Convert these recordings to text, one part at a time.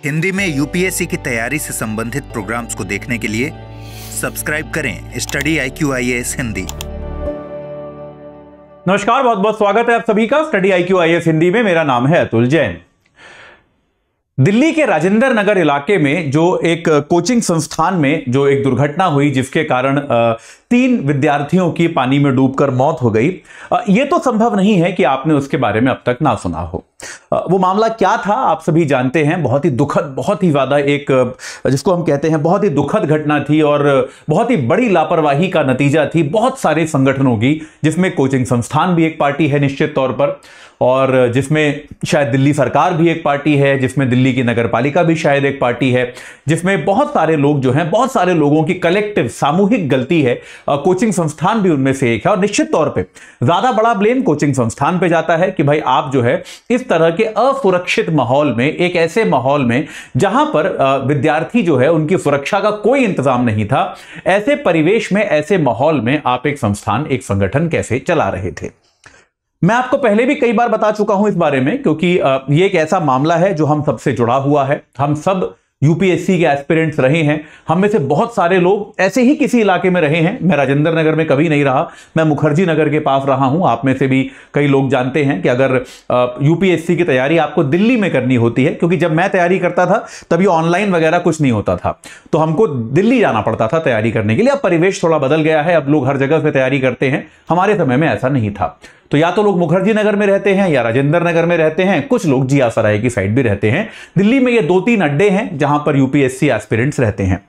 हिंदी में यूपीएससी की तैयारी से संबंधित प्रोग्राम्स को देखने के लिए सब्सक्राइब करें स्टडी IQ IAS हिंदी। नमस्कार, बहुत बहुत स्वागत है आप सभी का स्टडी IQ IAS हिंदी में। मेरा नाम है अतुल जैन। दिल्ली के राजेंद्र नगर इलाके में जो एक कोचिंग संस्थान में जो एक दुर्घटना हुई जिसके कारण 3 विद्यार्थियों की पानी में डूबकर मौत हो गई, यह तो संभव नहीं है कि आपने उसके बारे में अब तक ना सुना हो। वो मामला क्या था आप सभी जानते हैं। बहुत ही दुखद, बहुत ही ज्यादा एक जिसको हम कहते हैं बहुत ही दुखद घटना थी और बहुत ही बड़ी लापरवाही का नतीजा थी बहुत सारे संगठनों की, जिसमें कोचिंग संस्थान भी एक पार्टी है निश्चित तौर पर, और जिसमें शायद दिल्ली सरकार भी एक पार्टी है, जिसमें दिल्ली की नगर पालिका भी शायद एक पार्टी है, जिसमें बहुत सारे लोग जो हैं, बहुत सारे लोगों की कलेक्टिव सामूहिक गलती है। कोचिंग संस्थान भी उनमें से एक है और निश्चित तौर पे ज्यादा बड़ा ब्लेम कोचिंग संस्थान पे जाता है कि भाई आप जो है इस तरह के असुरक्षित माहौल में, एक ऐसे माहौल में जहां पर विद्यार्थी जो है उनकी सुरक्षा का कोई इंतजाम नहीं था, ऐसे परिवेश में, ऐसे माहौल में आप एक संस्थान, एक संगठन कैसे चला रहे थे। मैं आपको पहले भी कई बार बता चुका हूं इस बारे में, क्योंकि ये एक ऐसा मामला है जो हम सबसे जुड़ा हुआ है। हम सब यूपीएससी के एस्पिरेंट्स रहे हैं, हम में से बहुत सारे लोग ऐसे ही किसी इलाके में रहे हैं। मैं राजेंद्र नगर में कभी नहीं रहा, मैं मुखर्जी नगर के पास रहा हूं। आप में से भी कई लोग जानते हैं कि अगर यूपीएससी की तैयारी आपको दिल्ली में करनी होती है, क्योंकि जब मैं तैयारी करता था तब ये ऑनलाइन वगैरह कुछ नहीं होता था, तो हमको दिल्ली जाना पड़ता था तैयारी करने के लिए। अब परिवेश थोड़ा बदल गया है, अब लोग हर जगह से तैयारी करते हैं। हमारे समय में ऐसा नहीं था। तो या तो लोग मुखर्जी नगर में रहते हैं या राजेंद्र नगर में रहते हैं, कुछ लोग जिया सराय की साइड भी रहते हैं। दिल्ली में ये 2-3 अड्डे हैं जहां पर यूपीएससी एस्पिरेंट्स रहते हैं।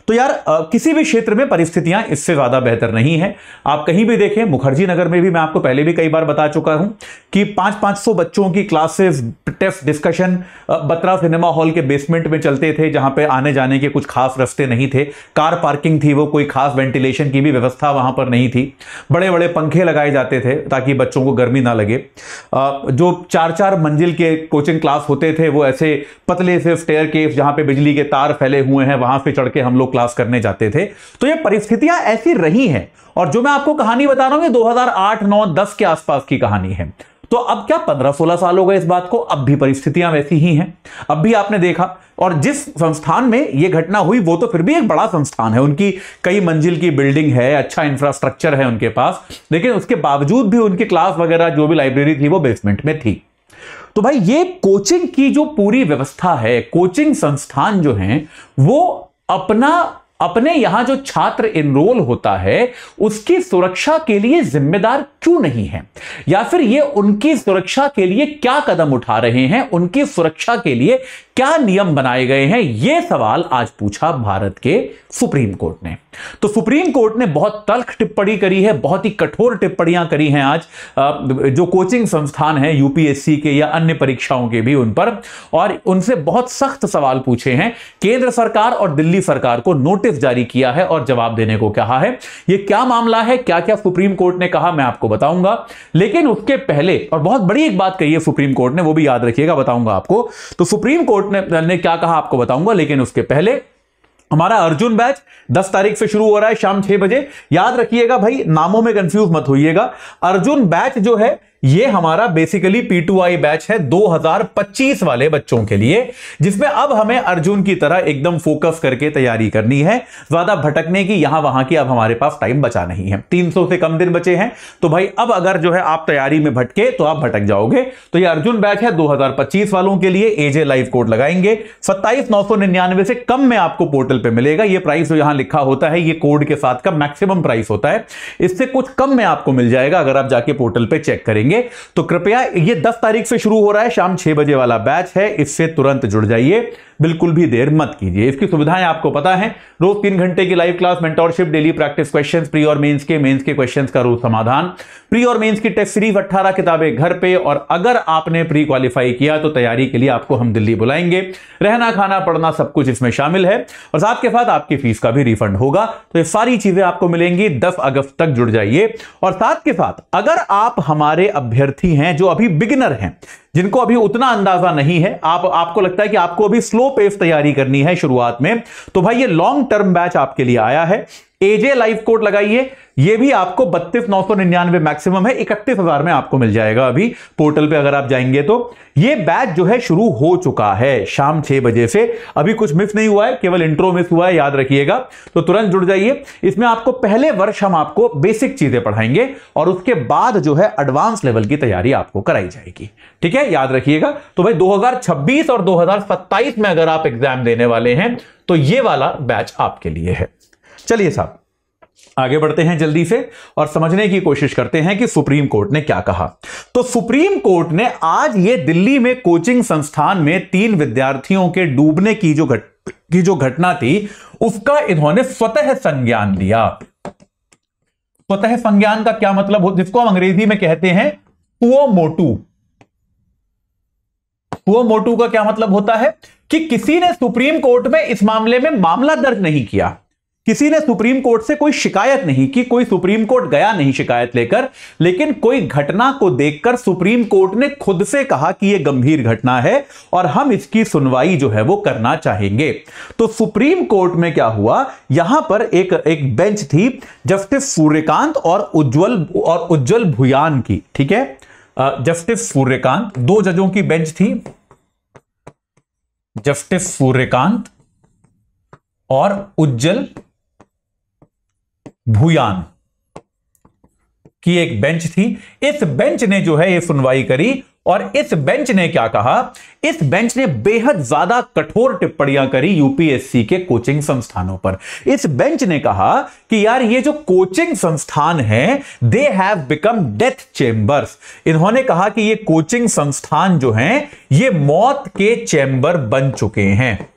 तो यार किसी भी क्षेत्र में परिस्थितियां इससे ज्यादा बेहतर नहीं है। आप कहीं भी देखें, मुखर्जी नगर में भी मैं आपको पहले भी कई बार बता चुका हूं कि 500-500 बच्चों की classes, test, discussion Batra cinema hall के बेसमेंट में चलते थे, जहां पे आने जाने के कुछ खास रास्ते नहीं थे। कार पार्किंग थी, वो कोई खास वेंटिलेशन की भी व्यवस्था वहां पर नहीं थी। बड़े बड़े पंखे लगाए जाते थे ताकि बच्चों को गर्मी ना लगे। जो 4-4 मंजिल के कोचिंग क्लास होते थे वो ऐसे पतले से स्टेयरकेस जहां पे बिजली के तार फैले हुए हैं, वहां से चढ़ के हम लोग क्लास करने जाते थे। तो ये परिस्थितियां ऐसी रही हैं। और जो मैं आपको कहानी बता रहा हूं, ये 2008, 9, 10 के आसपास की कहानी है। तो अब क्या 15-16 साल हो गए इस बात को, अब भी परिस्थितियां वैसी ही हैं। अब भी आपने देखा, और जिस संस्थान में यह घटना हुई वो तो फिर भी एक बड़ा संस्थान है, उनकी कई मंजिल की बिल्डिंग है, अच्छा इंफ्रास्ट्रक्चर है उनके पास, लेकिन उसके बावजूद भी उनकी क्लास वगैरह जो भी लाइब्रेरी थी वो बेसमेंट में थी। तो भाई ये कोचिंग की जो पूरी व्यवस्था है, कोचिंग संस्थान जो है वो अपने यहां जो छात्र एनरोल होता है उसकी सुरक्षा के लिए जिम्मेदार क्यों नहीं है, या फिर ये उनकी सुरक्षा के लिए क्या कदम उठा रहे हैं, उनकी सुरक्षा के लिए क्या नियम बनाए गए हैं, यह सवाल आज पूछा भारत के सुप्रीम कोर्ट ने। तो सुप्रीम कोर्ट ने बहुत तल्ख टिप्पणी करी है, बहुत ही कठोर टिप्पणियां करी हैं आज जो कोचिंग संस्थान है यूपीएससी के या अन्य परीक्षाओं के भी उन पर, और उनसे बहुत सख्त सवाल पूछे हैं। केंद्र सरकार और दिल्ली सरकार को नोटिस जारी किया है और जवाब देने को कहा है। यह क्या मामला है, क्या क्या सुप्रीम कोर्ट ने कहा, मैं आपको बताऊंगा। लेकिन उसके पहले, और बहुत बड़ी एक बात कही है सुप्रीम कोर्ट ने, वो भी याद रखिएगा, बताऊंगा आपको। तो सुप्रीम कोर्ट ने क्या कहा आपको बताऊंगा, लेकिन उसके पहले हमारा अर्जुन बैच 10 तारीख से शुरू हो रहा है शाम 6 बजे। याद रखिएगा भाई, नामों में कंफ्यूज मत होइएगा। अर्जुन बैच जो है ये हमारा बेसिकली P2I बैच है 2025 वाले बच्चों के लिए, जिसमें अब हमें अर्जुन की तरह एकदम फोकस करके तैयारी करनी है। ज्यादा भटकने की, यहां वहां की अब हमारे पास टाइम बचा नहीं है। 300 से कम दिन बचे हैं, तो भाई अब अगर जो है आप तैयारी में भटके तो आप भटक जाओगे। तो ये अर्जुन बैच है 2025 वालों के लिए। एजे लाइव कोड लगाएंगे, 27,999 से कम में आपको पोर्टल पे मिलेगा। ये प्राइस जो यहां लिखा होता है ये कोड के साथ का मैक्सिमम प्राइस होता है, इससे कुछ कम में आपको मिल जाएगा अगर आप जाके पोर्टल पे चेक करेंगे। तो कृपया, ये 10 तारीख से शुरू हो रहा है, शाम 6 बजे वाला बैच है, इससे तुरंत जुड़ जाइए, बिल्कुल भी देर मत कीजिए। इसकी सुविधाएं आपको पता है, रोज 3 घंटे की live class, mentorship, daily practice questions, pre और मेंस के क्वेश्चंस का रोज समाधान, प्री और मेंस की टेस्ट सीरीज, 18 किताबें घर पे। और अगर आपने प्री क्वालिफाई किया तो तैयारी के लिए आपको हम दिल्ली बुलाएंगे। रहना, खाना, पढ़ना सब कुछ इसमें शामिल है, और साथ के साथ आपकी फीस का भी रिफंड होगा। तो ये सारी चीजें आपको मिलेंगी। 10 अगस्त तक जुड़ जाइए। और साथ के साथ अगर आप हमारे अभ्यर्थी हैं जो अभी बिगिनर हैं, जिनको अभी उतना अंदाजा नहीं है, आपको लगता है कि आपको अभी स्लो पेस तैयारी करनी है शुरुआत में, तो भाई ये लॉन्ग टर्म बैच आपके लिए आया है। एजे लाइफ कोट लगाइए, ये भी आपको 32,999 मैक्सिमम है, 31,000 में आपको मिल जाएगा अभी पोर्टल पे अगर आप जाएंगे तो। ये बैच जो है शुरू हो चुका है शाम 6 बजे से, अभी कुछ मिस नहीं हुआ है, केवल इंट्रो मिस हुआ है, याद रखिएगा। तो तुरंत जुड़ जाइए। इसमें आपको पहले वर्ष हम आपको बेसिक चीजें पढ़ाएंगे और उसके बाद जो है एडवांस लेवल की तैयारी आपको कराई जाएगी, ठीक है, याद रखिएगा। तो भाई 2026 और 2027 में अगर आप एग्जाम देने वाले हैं तो ये वाला बैच आपके लिए है। चलिए साहब आगे बढ़ते हैं जल्दी से और समझने की कोशिश करते हैं कि सुप्रीम कोर्ट ने क्या कहा। तो सुप्रीम कोर्ट ने आज ये दिल्ली में कोचिंग संस्थान में 3 विद्यार्थियों के डूबने की जो घटना थी उसका इन्होंने स्वतः संज्ञान लिया। स्वतः संज्ञान का क्या मतलब हो, जिसको हम अंग्रेजी में कहते हैं सुओ मोटू। सुओ मोटू का क्या मतलब होता है कि किसी ने सुप्रीम कोर्ट में इस मामले में मामला दर्ज नहीं किया, किसी ने सुप्रीम कोर्ट से कोई शिकायत नहीं की, कोई सुप्रीम कोर्ट गया नहीं शिकायत लेकर, लेकिन कोई घटना को देखकर सुप्रीम कोर्ट ने खुद से कहा कि यह गंभीर घटना है और हम इसकी सुनवाई जो है वो करना चाहेंगे। तो सुप्रीम कोर्ट में क्या हुआ, यहां पर एक बेंच थी जस्टिस सूर्यकांत और उज्जवल भुयान की, ठीक है, जस्टिस सूर्यकांत, 2 जजों की बेंच थी, जस्टिस सूर्यकांत और उज्जवल भुयान की एक बेंच थी। इस बेंच ने जो है ये सुनवाई करी और इस बेंच ने क्या कहा, इस बेंच ने बेहद ज्यादा कठोर टिप्पणियां करी यूपीएससी के कोचिंग संस्थानों पर। इस बेंच ने कहा कि यार ये जो कोचिंग संस्थान है they have become death chambers. इन्होंने कहा कि ये कोचिंग संस्थान जो हैं ये मौत के चैम्बर बन चुके हैं।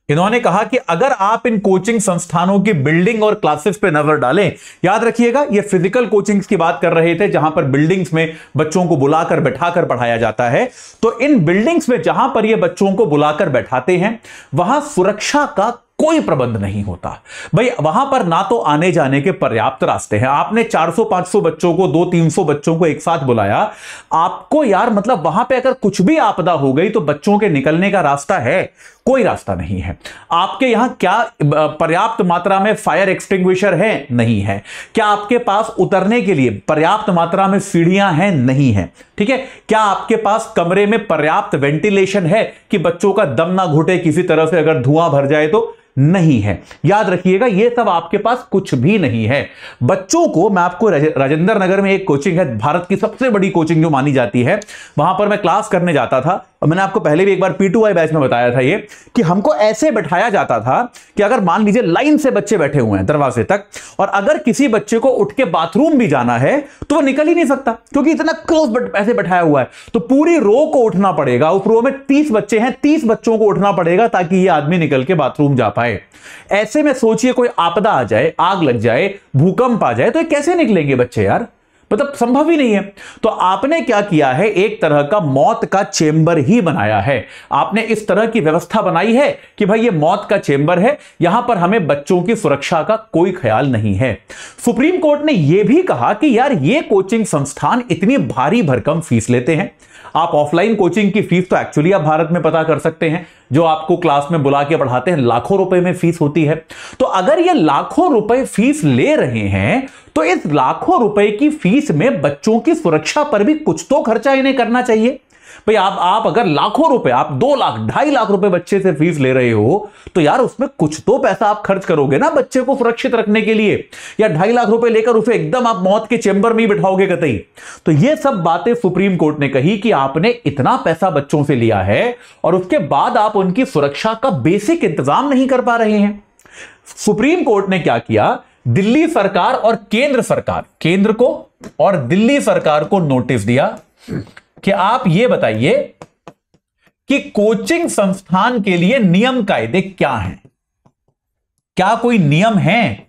इन्होंने कहा कि अगर आप इन कोचिंग संस्थानों की बिल्डिंग और क्लासेस पे नजर डालें, याद रखिएगा ये फिजिकल कोचिंग्स की बात कर रहे थे जहां पर बिल्डिंग्स में बच्चों को बुलाकर बैठाकर पढ़ाया जाता है, तो इन बिल्डिंग्स में जहां पर ये बच्चों को बुलाकर बैठाते हैं वहां सुरक्षा का कोई प्रबंध नहीं होता। भाई वहां पर ना तो आने जाने के पर्याप्त रास्ते हैं, आपने 400-500 बच्चों को, 200-300 बच्चों को एक साथ बुलाया, आपको यार मतलब वहां पे अगर कुछ भी आपदा हो गई तो बच्चों के निकलने का रास्ता है? कोई रास्ता नहीं है। आपके यहां क्या पर्याप्त मात्रा में फायर एक्सटिंग्विशर है? नहीं है। क्या आपके पास उतरने के लिए पर्याप्त मात्रा में सीढ़ियां हैं? नहीं है। ठीक है, क्या आपके पास कमरे में पर्याप्त वेंटिलेशन है कि बच्चों का दम ना घुटे किसी तरह से अगर धुआं भर जाए तो? नहीं है। याद रखिएगा ये सब आपके पास कुछ भी नहीं है। बच्चों को, मैं आपको राजेंद्र नगर में एक कोचिंग है, भारत की सबसे बड़ी कोचिंग जो मानी जाती है, वहां पर मैं क्लास करने जाता था और मैंने आपको पहले भी एक बार P2I बैच में बताया था ये कि हमको ऐसे बैठाया जाता था कि अगर मान लीजिए लाइन से बच्चे बैठे हुए हैं दरवाजे तक और अगर किसी बच्चे को उठ के बाथरूम भी जाना है तो वो निकल ही नहीं सकता क्योंकि इतना क्लोज ऐसे बैठाया हुआ है। तो पूरी रो को उठना पड़ेगा, उस रो में 30 बच्चे हैं, 30 बच्चों को उठना पड़ेगा ताकि ये आदमी निकल के बाथरूम जा पाए। ऐसे में सोचिए कोई आपदा आ जाए, आग लग जाए, भूकंप आ जाए तो ये कैसे निकलेंगे बच्चे यार? मतलब संभव ही नहीं है। तो आपने क्या किया है, एक तरह का मौत का चेंबर ही बनाया है। आपने इस तरह की व्यवस्था बनाई है कि भाई ये मौत का चेंबर है, यहां पर हमें बच्चों की सुरक्षा का कोई ख्याल नहीं है। सुप्रीम कोर्ट ने यह भी कहा कि यार ये कोचिंग संस्थान इतनी भारी भरकम फीस लेते हैं। आप ऑफलाइन कोचिंग की फीस तो एक्चुअली आप भारत में पता कर सकते हैं, जो आपको क्लास में बुला के पढ़ाते हैं, लाखों रुपए में फीस होती है। तो अगर ये लाखों रुपए फीस ले रहे हैं तो इस लाखों रुपए की फीस में बच्चों की सुरक्षा पर भी कुछ तो खर्चा इन्हें करना चाहिए। भाई आप अगर लाखों रुपए, आप 2 लाख 2.5 लाख रुपए बच्चे से फीस ले रहे हो तो यार उसमें कुछ तो पैसा आप खर्च करोगे ना बच्चे को सुरक्षित रखने के लिए। या 2.5 लाख रुपए लेकर उसे एकदम आप मौत के चेंबर में ही बिठाओगे कतई? तो ये सब बातें सुप्रीम कोर्ट ने कही कि आपने इतना पैसा बच्चों से लिया है और उसके बाद आप उनकी सुरक्षा का बेसिक इंतजाम नहीं कर पा रहे हैं। सुप्रीम कोर्ट ने क्या किया, दिल्ली सरकार और केंद्र सरकार, केंद्र को और दिल्ली सरकार को नोटिस दिया कि आप ये बताइए कि कोचिंग संस्थान के लिए नियम कायदे क्या हैं? क्या कोई नियम है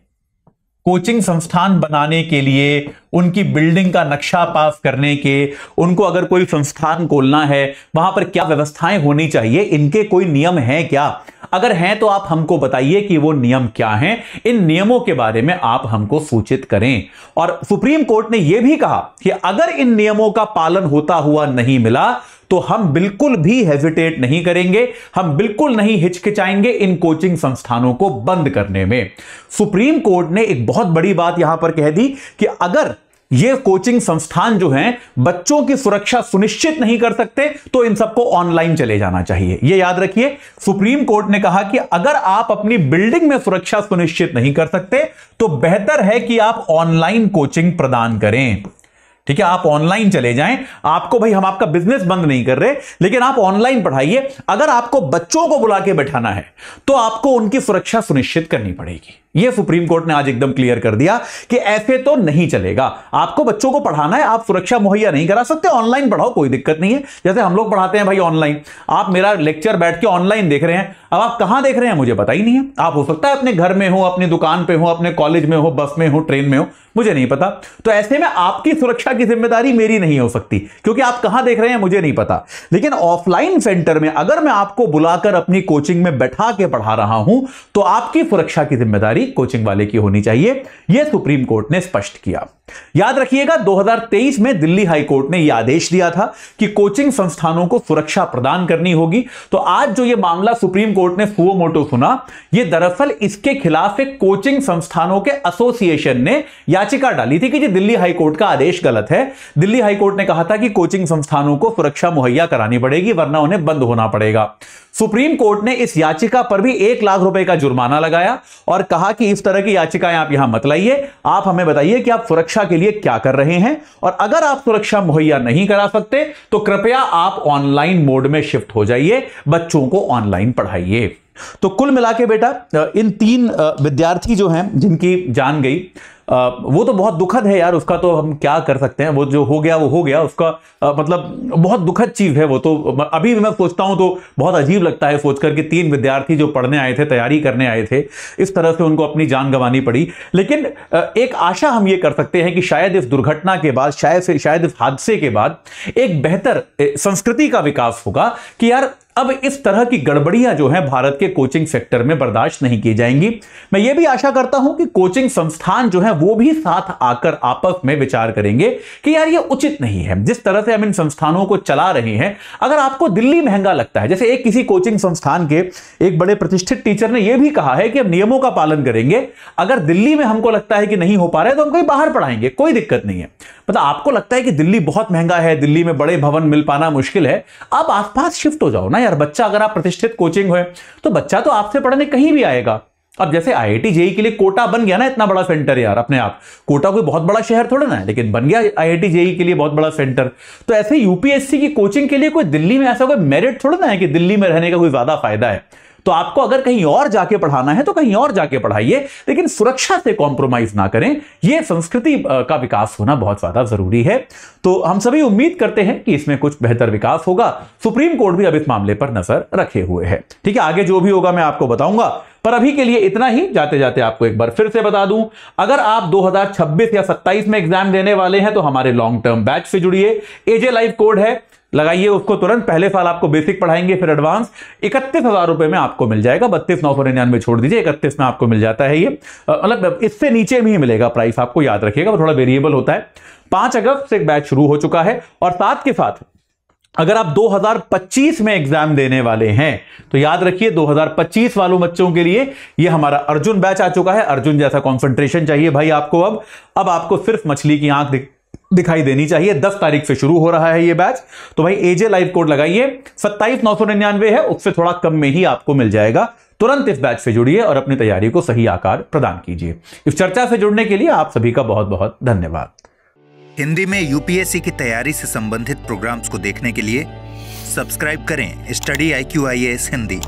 कोचिंग संस्थान बनाने के लिए, उनकी बिल्डिंग का नक्शा पास करने के, उनको अगर कोई संस्थान खोलना है वहां पर क्या व्यवस्थाएं होनी चाहिए, इनके कोई नियम हैं क्या? अगर हैं तो आप हमको बताइए कि वो नियम क्या हैं। इन नियमों के बारे में आप हमको सूचित करें। और सुप्रीम कोर्ट ने यह भी कहा कि अगर इन नियमों का पालन होता हुआ नहीं मिला तो हम बिल्कुल भी हेजिटेट नहीं करेंगे, हम बिल्कुल नहीं हिचकिचाएंगे इन कोचिंग संस्थानों को बंद करने में। सुप्रीम कोर्ट ने एक बहुत बड़ी बात यहां पर कह दी कि अगर ये कोचिंग संस्थान जो हैं बच्चों की सुरक्षा सुनिश्चित नहीं कर सकते तो इन सबको ऑनलाइन चले जाना चाहिए। ये याद रखिए, सुप्रीम कोर्ट ने कहा कि अगर आप अपनी बिल्डिंग में सुरक्षा सुनिश्चित नहीं कर सकते तो बेहतर है कि आप ऑनलाइन कोचिंग प्रदान करें। ठीक है, आप ऑनलाइन चले जाएं। आपको भाई, हम आपका बिजनेस बंद नहीं कर रहे, लेकिन आप ऑनलाइन पढ़ाइए। अगर आपको बच्चों को बुला के बैठाना है तो आपको उनकी सुरक्षा सुनिश्चित करनी पड़ेगी। यह सुप्रीम कोर्ट ने आज एकदम क्लियर कर दिया कि ऐसे तो नहीं चलेगा। आपको बच्चों को पढ़ाना है, आप सुरक्षा मुहैया नहीं करा सकते, ऑनलाइन पढ़ाओ, कोई दिक्कत नहीं है। जैसे हम लोग पढ़ाते हैं भाई ऑनलाइन, आप मेरा लेक्चर बैठ के ऑनलाइन देख रहे हैं, अब आप कहां देख रहे हैं मुझे पता ही नहीं है। आप हो सकता है अपने घर में हो, अपनी दुकान पे हो, अपने कॉलेज में हो, बस में हो, ट्रेन में हो, मुझे नहीं पता। तो ऐसे में आपकी सुरक्षा की जिम्मेदारी मेरी नहीं हो सकती, क्योंकि आप कहां देख रहे हैं मुझे नहीं पता। लेकिन ऑफलाइन सेंटर में अगर मैं आपको बुलाकर अपनी कोचिंग में बैठा के पढ़ा रहा हूं तो आपकी सुरक्षा की जिम्मेदारी कोचिंग वाले की होनी चाहिए। यह सुप्रीम कोर्ट ने स्पष्ट किया। याद रखिएगा, 2023 में दिल्ली हाई कोर्ट ने यह आदेश दिया था कि कोचिंग संस्थानों को सुरक्षा प्रदान करनी होगी। तो आज जो यह मामला सुप्रीम कोर्ट ने सुओ मोटो सुना, यह दरअसल इसके खिलाफ एक कोचिंग संस्थानों के एसोसिएशन ने याचिका डाली थी कि जी दिल्ली हाई कोर्ट का आदेश गलत है। दिल्ली हाई कोर्ट ने कहा था कि कोचिंग संस्थानों को सुरक्षा मुहैया करानी पड़ेगी, वरना उन्हें बंद होना पड़ेगा। सुप्रीम कोर्ट ने इस याचिका पर भी 1 लाख रुपए का जुर्माना लगाया और कहा कि इस तरह की याचिकाएं आप यहां मत लाइए, आप हमें बताइए कि आप सुरक्षा के लिए क्या कर रहे हैं, और अगर आप सुरक्षा मुहैया नहीं करा सकते तो कृपया आप ऑनलाइन मोड में शिफ्ट हो जाइए, बच्चों को ऑनलाइन पढ़ाइए। तो कुल मिला के बेटा, इन 3 विद्यार्थी जो हैं जिनकी जान गई, वो तो बहुत दुखद है यार, उसका तो हम क्या कर सकते हैं। वो जो हो गया वो हो गया, उसका मतलब बहुत दुखद चीज है वो तो। अभी मैं सोचता हूं तो बहुत अजीब लगता है सोचकर कि 3 विद्यार्थी जो पढ़ने आए थे, तैयारी करने आए थे, इस तरह से उनको अपनी जान गंवानी पड़ी। लेकिन एक आशा हम ये कर सकते हैं कि शायद इस दुर्घटना के बाद, शायद इस हादसे के बाद एक बेहतर संस्कृति का विकास होगा कि यार अब इस तरह की गड़बड़ियां जो हैं भारत के कोचिंग सेक्टर में बर्दाश्त नहीं की जाएंगी। मैं यह भी आशा करता हूं कि कोचिंग संस्थान जो हैं वो भी साथ आकर आपस में विचार करेंगे कि यार ये उचित नहीं है जिस तरह से हम इन संस्थानों को चला रहे हैं। अगर आपको दिल्ली महंगा लगता है, जैसे एक किसी कोचिंग संस्थान के एक बड़े प्रतिष्ठित टीचर ने यह भी कहा है कि हम नियमों का पालन करेंगे, अगर दिल्ली में हमको लगता है कि नहीं हो पा रहा है तो हम कहीं बाहर पढ़ाएंगे, कोई दिक्कत नहीं है। मतलब आपको लगता है कि दिल्ली बहुत महंगा है, दिल्ली में बड़े भवन मिल पाना मुश्किल है, आप आसपास शिफ्ट हो जाओ ना यार। बच्चा, अगर आप प्रतिष्ठित कोचिंग है तो बच्चा तो आपसे पढ़ने कहीं भी आएगा। अब जैसे IIT JEE के लिए कोटा बन गया ना, इतना बड़ा सेंटर यार अपने आप, कोटा कोई बहुत बड़ा शहर थोड़ा ना है, लेकिन बन गया IIT JEE के लिए बहुत बड़ा सेंटर। तो ऐसे UPSC की कोचिंग के लिए कोई दिल्ली में ऐसा कोई मेरिट थोड़ा ना है कि दिल्ली में रहने का कोई ज्यादा फायदा है। तो आपको अगर कहीं और जाके पढ़ाना है तो कहीं और जाके पढ़ाइए, लेकिन सुरक्षा से कॉम्प्रोमाइज ना करें। यह संस्कृति का विकास होना बहुत ज्यादा जरूरी है। तो हम सभी उम्मीद करते हैं कि इसमें कुछ बेहतर विकास होगा। सुप्रीम कोर्ट भी अब इस मामले पर नजर रखे हुए है। ठीक है, आगे जो भी होगा मैं आपको बताऊंगा, पर अभी के लिए इतना ही। जाते जाते आपको एक बार फिर से बता दूं, अगर आप 2026 या 27 में एग्जाम देने वाले हैं तो हमारे लॉन्ग टर्म बैच से जुड़िए। AJ लाइव कोड है, लगाइए उसको तुरंत। पहले साल आपको बेसिक पढ़ाएंगे, फिर एडवांस। 31,000 रुपए में आपको मिल जाएगा। 32,999 छोड़ दीजिए, 31 में आपको मिल जाता है। ये मतलब इससे नीचे में ही मिलेगा प्राइस, आपको याद रखिएगा, वो थोड़ा वेरिएबल होता है। 5 अगस्त से बैच शुरू हो चुका है। और साथ के साथ अगर आप 2025 में एग्जाम देने वाले हैं तो याद रखिए 2025 वालों बच्चों के लिए ये हमारा अर्जुन बैच आ चुका है। अर्जुन जैसा कंसंट्रेशन चाहिए भाई आपको। अब आपको सिर्फ मछली की आंख दिखाई देनी चाहिए। 10 तारीख से शुरू हो रहा है ये बैच। तो भाई AJ लाइव कोड लगाइए, 27,999 है, उससे थोड़ा कम में ही आपको मिल जाएगा। तुरंत इस बैच से जुड़िए और अपनी तैयारी को सही आकार प्रदान कीजिए। इस चर्चा से जुड़ने के लिए आप सभी का बहुत बहुत धन्यवाद। हिंदी में UPSC की तैयारी से संबंधित प्रोग्राम्स को देखने के लिए सब्सक्राइब करें स्टडी IQ IAS हिंदी।